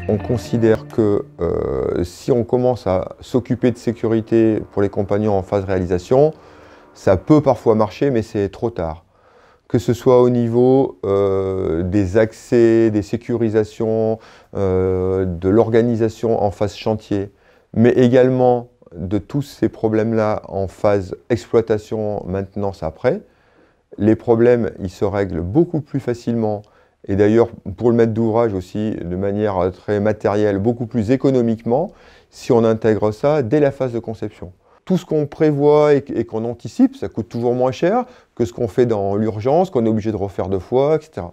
On considère que si on commence à s'occuper de sécurité pour les compagnons en phase réalisation, ça peut parfois marcher, mais c'est trop tard. Que ce soit au niveau des accès, des sécurisations, de l'organisation en phase chantier, mais également de tous ces problèmes-là en phase exploitation, maintenance après. Les problèmes, ils se règlent beaucoup plus facilement. Et d'ailleurs, pour le maître d'ouvrage aussi, de manière très matérielle, beaucoup plus économiquement, si on intègre ça dès la phase de conception. Tout ce qu'on prévoit et qu'on anticipe, ça coûte toujours moins cher que ce qu'on fait dans l'urgence, qu'on est obligé de refaire 2 fois, etc.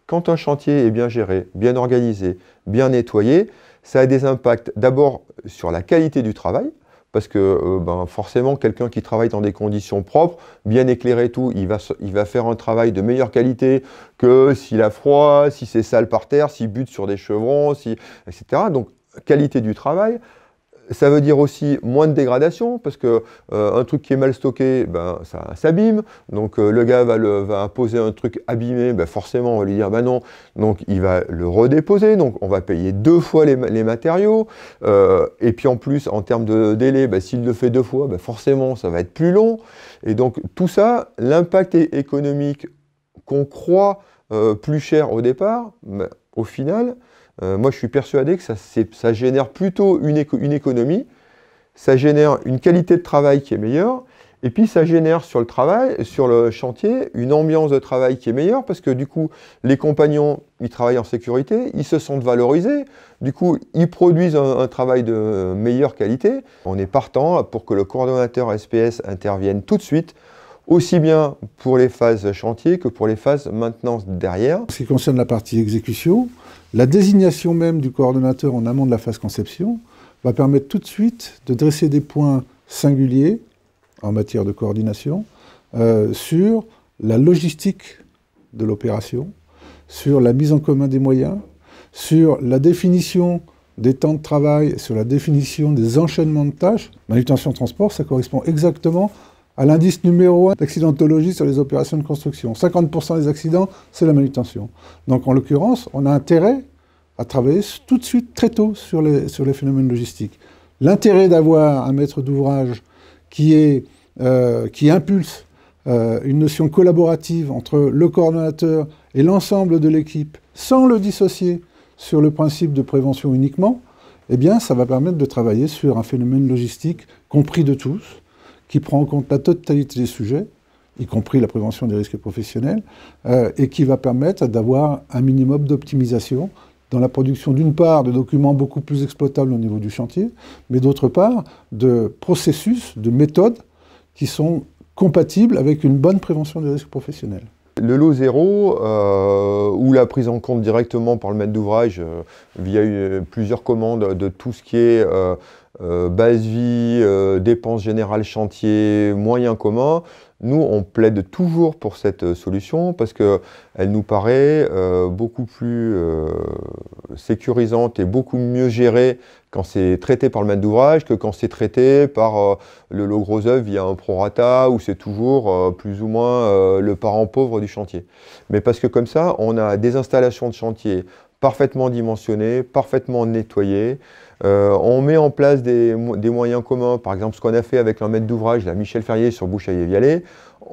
Quand un chantier est bien géré, bien organisé, bien nettoyé, ça a des impacts d'abord sur la qualité du travail, parce que forcément, quelqu'un qui travaille dans des conditions propres, bien éclairé et tout, il va faire un travail de meilleure qualité que s'il a froid, si c'est sale par terre, s'il bute sur des chevrons, etc. Donc, qualité du travail. Ça veut dire aussi moins de dégradation, parce que un truc qui est mal stocké, ça s'abîme. Donc le gars va poser un truc abîmé, forcément on va lui dire non. Donc il va le redéposer, donc on va payer 2 fois les matériaux. Et puis en plus, en termes de délai, s'il le fait 2 fois, forcément ça va être plus long. Et donc tout ça, l'impact économique qu'on croit plus cher au départ, au final, moi, je suis persuadé que ça génère plutôt une économie, ça génère une qualité de travail qui est meilleure, et puis ça génère sur le travail, sur le chantier, une ambiance de travail qui est meilleure, parce que du coup, les compagnons, ils travaillent en sécurité, ils se sentent valorisés, du coup, ils produisent un travail de meilleure qualité. On est partant pour que le coordonnateur SPS intervienne tout de suite, aussi bien pour les phases chantier que pour les phases maintenance derrière. En ce qui concerne la partie exécution, la désignation même du coordonnateur en amont de la phase conception va permettre tout de suite de dresser des points singuliers en matière de coordination sur la logistique de l'opération, sur la mise en commun des moyens, sur la définition des temps de travail, sur la définition des enchaînements de tâches. Manutention transport, ça correspond exactement à l'indice numéro 1 d'accidentologie sur les opérations de construction. 50% des accidents, c'est la manutention. Donc en l'occurrence, on a intérêt à travailler tout de suite, très tôt, sur les phénomènes logistiques. L'intérêt d'avoir un maître d'ouvrage qui impulse une notion collaborative entre le coordonnateur et l'ensemble de l'équipe, sans le dissocier sur le principe de prévention uniquement, eh bien, ça va permettre de travailler sur un phénomène logistique compris de tous, qui prend en compte la totalité des sujets, y compris la prévention des risques professionnels, et qui va permettre d'avoir un minimum d'optimisation dans la production, d'une part, de documents beaucoup plus exploitables au niveau du chantier, mais d'autre part, de processus, de méthodes qui sont compatibles avec une bonne prévention des risques professionnels. Le lot zéro, ou la prise en compte directement par le maître d'ouvrage via plusieurs commandes de tout ce qui est base vie, dépenses générales chantier, moyens communs, nous on plaide toujours pour cette solution parce qu'elle nous paraît beaucoup plus sécurisante et beaucoup mieux gérée quand c'est traité par le maître d'ouvrage que quand c'est traité par le lot gros œuvre via un prorata où c'est toujours plus ou moins le parent pauvre du chantier. Mais parce que comme ça, on a des installations de chantier parfaitement dimensionnées, parfaitement nettoyées. On met en place des moyens communs, par exemple ce qu'on a fait avec un maître d'ouvrage, la Michel Ferrier sur Bouchaillé-Vialet.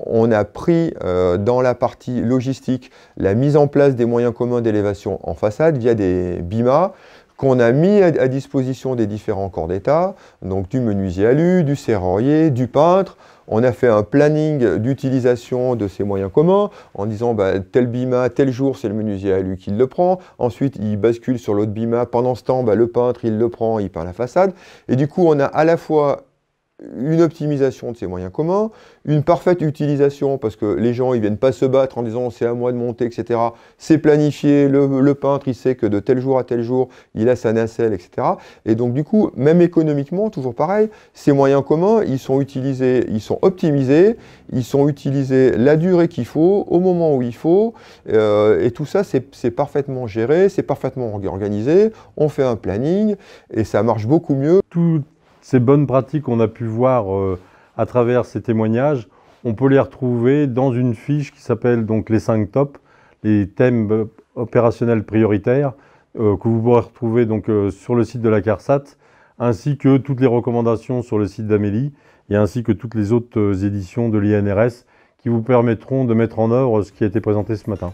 On a pris dans la partie logistique la mise en place des moyens communs d'élévation en façade via des BIMA qu'on a mis à disposition des différents corps d'État, donc du menuisier alu, du serrurier, du peintre. On a fait un planning d'utilisation de ces moyens communs en disant tel BIMA, tel jour, c'est le menuisier alu qui le prend. Ensuite, il bascule sur l'autre BIMA. Pendant ce temps, le peintre, il le prend, il peint la façade. Et du coup, on a à la fois une optimisation de ces moyens communs, une parfaite utilisation, parce que les gens, ils viennent pas se battre en disant c'est à moi de monter, etc. C'est planifié, le peintre, il sait que de tel jour à tel jour, il a sa nacelle, etc. Et donc du coup, même économiquement, toujours pareil, ces moyens communs, ils sont utilisés, ils sont optimisés, ils sont utilisés la durée qu'il faut, au moment où il faut, et tout ça, c'est parfaitement géré, c'est parfaitement organisé, on fait un planning, et ça marche beaucoup mieux. Ces bonnes pratiques qu'on a pu voir à travers ces témoignages, on peut les retrouver dans une fiche qui s'appelle donc les 5 tops, les thèmes opérationnels prioritaires, que vous pourrez retrouver donc, sur le site de la CARSAT, ainsi que toutes les recommandations sur le site d'Amélie, et ainsi que toutes les autres éditions de l'INRS qui vous permettront de mettre en œuvre ce qui a été présenté ce matin.